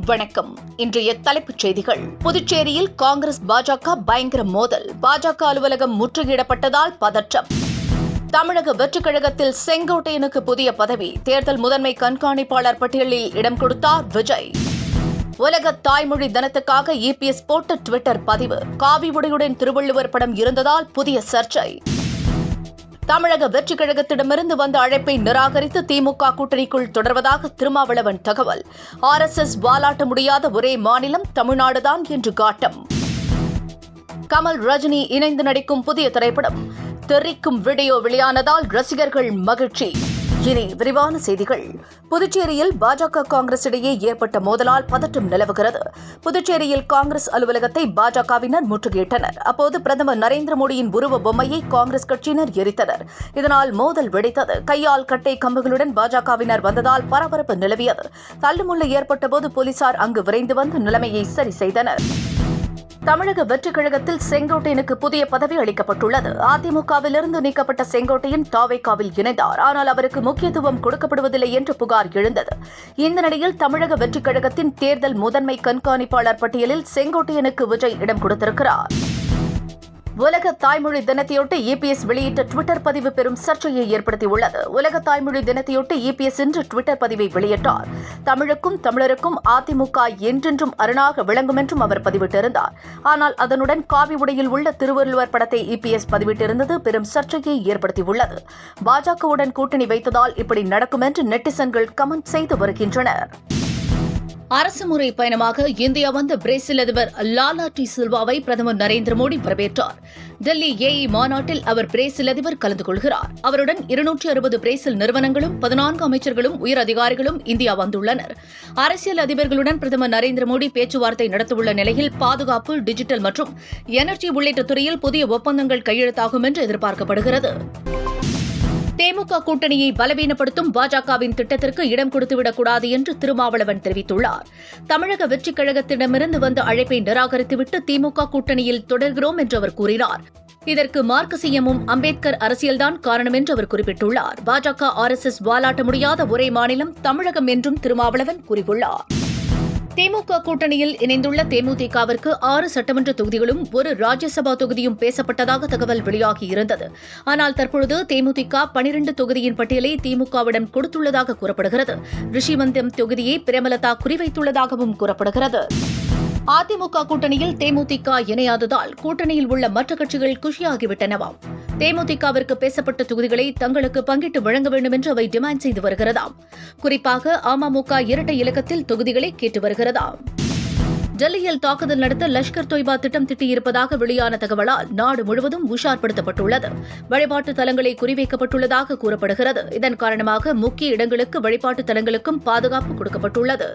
வணக்கம். இன்றைய தலைப்புச் செய்திகள். புதுச்சேரியில் காங்கிரஸ் பாஜக பயங்கர மோதல். பாஜக அலுவலகம் முற்றுகையிடப்பட்டதால் பதற்றம். தமிழக வெற்றிக் கழகத்தில் செங்கோட்டையனுக்கு புதிய பதவி. தேர்தல் முதன்மை கண்காணிப்பாளர் பட்டியலில் இடம் கொடுத்தார் விஜய். உலக தாய்மொழி தினத்துக்காக EPS போட்ட ட்விட்டர் பதிவு. காவி உடையுடன் திருவள்ளுவர் படம் இருந்ததால் புதிய சர்ச்சை. தமிழக வெற்றிக் கழகத்திடமிருந்து வந்த அழைப்பை நிராகரித்து திமுக கூட்டணிக்குள் தொடர்வதாக திருமாவளவன் தகவல். RSS வாலாட்ட முடியாத ஒரே மாநிலம் தமிழ்நாடுதான் என்று காட்டம். கமல் ரஜினி இணைந்து நடிக்கும் புதிய திரைப்படம் தெரிக்கும் வீடியோ வெளியானதால் ரசிகர்கள் மகிழ்ச்சி. இனி விரிவான செய்திகள். புதுச்சேரியில் பாஜக காங்கிரஸ் இடையே ஏற்பட்ட மோதலால் பதற்றம் நிலவுகிறது. புதுச்சேரியில் காங்கிரஸ் அலுவலகத்தை பாஜகவினர் முற்றுகையிட்டனர். அப்போது பிரதமர் நரேந்திர மோடியின் உருவ பொம்மையை காங்கிரஸ் கட்சியினர் எரித்தனர். இதனால் மோதல் வெடித்தது. கையால் கட்டை கம்புகளுடன் பாஜகவினர் வந்ததால் பரபரப்பு நிலவியது. தள்ளுமுள்ளு ஏற்பட்டபோது போலீசார் அங்கு விரைந்து வந்து நிலைமையை சரி செய்தனர். தமிழக வெற்றிக் கழகத்தில் செங்கோட்டையனுக்கு புதிய பதவி அளிக்கப்பட்டுள்ளது. அதிமுகவிலிருந்து நீக்கப்பட்ட செங்கோட்டையன் தாவேகாவில் இணைந்தார். ஆனால் அவருக்கு முக்கியத்துவம் கொடுக்கப்படுவதில்லை என்று புகார் எழுந்தது. இந்த நிலையில் தமிழக வெற்றிக் கழகத்தின் தேர்தல் முதன்மை கண்காணிப்பாளர் பட்டியலில் செங்கோட்டையனுக்கு விஜய் இடம் கொடுத்திருக்கிறார். உலக தாய்மொழி தினத்தையொட்டி EPS வெளியிட்ட ட்விட்டர் பதிவு பெரும் சர்ச்சையை ஏற்படுத்தியுள்ளது. உலக தாய்மொழி தினத்தையொட்டி EPS இன்று ட்விட்டர் பதிவை வெளியிட்டார். தமிழுக்கும் தமிழருக்கும் அதிமுக என்றென்றும் அரணாக விளங்கும் என்றும் அவர் பதிவிட்டிருந்தார். ஆனால் அதனுடன் காவி உடையில் உள்ள திருவள்ளுவர் படத்தை EPS பதிவிட்டிருந்தது பெரும் சர்ச்சையை ஏற்படுத்தியுள்ளது. பாஜகவுடன் கூட்டணி வைத்ததால் இப்படி நடக்கும் என்று நெட்டிசன்கள் கமெண்ட் செய்து வருகின்றனர். அரசுமுறை பயணமாக இந்தியா வந்த பிரேசில் அதிபர் லாலா டி சில்வாவை பிரதமர் நரேந்திர மோடி வரவேற்றார். டெல்லி AE மாநாட்டில் அவர் பிரேசில் அதிபர் கலந்து கொள்கிறார். அவருடன் 260 பிரேசில் நிறுவனங்களும் 14 அமைச்சர்களும் உயர் அதிகாரிகளும் இந்தியா வந்துள்ளனர். அரசியல் அதிபர்களுடன் பிரதமர் நரேந்திர மோடி பேச்சுவார்த்தை நடத்தவுள்ள நிலையில் பாதுகாப்பு, டிஜிட்டல் மற்றும் எனர்ஜி உள்ளிட்ட துறையில் புதிய ஒப்பந்தங்கள் கையெழுத்தாகும் என்று எதிர்பார்க்கப்படுகிறது. திமுக கூட்டணியை பலவீனப்படுத்தும் பாஜகவின் திட்டத்திற்கு இடம் கொடுத்துவிடக்கூடாது என்று திருமாவளவன் தெரிவித்துள்ளார். தமிழக வெற்றிக் கழகத்திடமிருந்து வந்த அழைப்பை நிராகரித்துவிட்டு திமுக கூட்டணியில் தொடர்கிறோம் என்று அவர் கூறினார். இதற்கு மார்க்சியமும் அம்பேத்கர் அரசியல்தான் காரணம் என்று அவர் குறிப்பிட்டுள்ளார். பாஜக RSS வாலாட்ட முடியாத ஒரே மாநிலம் தமிழகம் என்றும் திருமாவளவன் கூறியுள்ளார். திமுக கூட்டணியில் இணைந்துள்ள தேமுதிகவிற்கு 6 சட்டமன்ற தொகுதிகளும் 1 ராஜ்யசபா தொகுதியும் பேசப்பட்டதாக தகவல் வெளியாகியிருந்தது. ஆனால் தற்பொழுது தேமுதிக 12 தொகுதியின் பட்டியலை திமுகவிடம் கொடுத்துள்ளதாக கூறப்படுகிறது. ரிஷிவந்தம் தொகுதியை பிரேமலதா குறிவைத்துள்ளதாகவும் கூறப்படுகிறது. அதிமுக கூட்டணியில் தேமுதிக இணையாததால் கூட்டணியில் உள்ள மற்ற கட்சிகள் குஷியாகிவிட்டனவாம். தேமுதிகவிற்கு பேசப்பட்ட தொகுதிகளை தங்களுக்கு பங்கிட்டு வழங்க வேண்டும் என்று அவை டிமாண்ட் செய்து வருகிறதாம். குறிப்பாக அமமுக இரட்டை இலக்கத்தில் தொகுதிகளை கேட்டு வருகிறதாம். டெல்லியில் தாக்குதல் நடத்த லஷ்கர் தொய்பா திட்டம் தீட்டியிருப்பதாக வெளியான தகவலால் நாடு முழுவதும் உஷார்படுத்தப்பட்டுள்ளது. வழிபாட்டு தலங்களை குறிவைக்கப்பட்டுள்ளதாக கூறப்படுகிறது. இதன் காரணமாக முக்கிய இடங்களுக்கு வழிபாட்டு தலங்களுக்கும் பாதுகாப்பு கொடுக்கப்பட்டுள்ளது.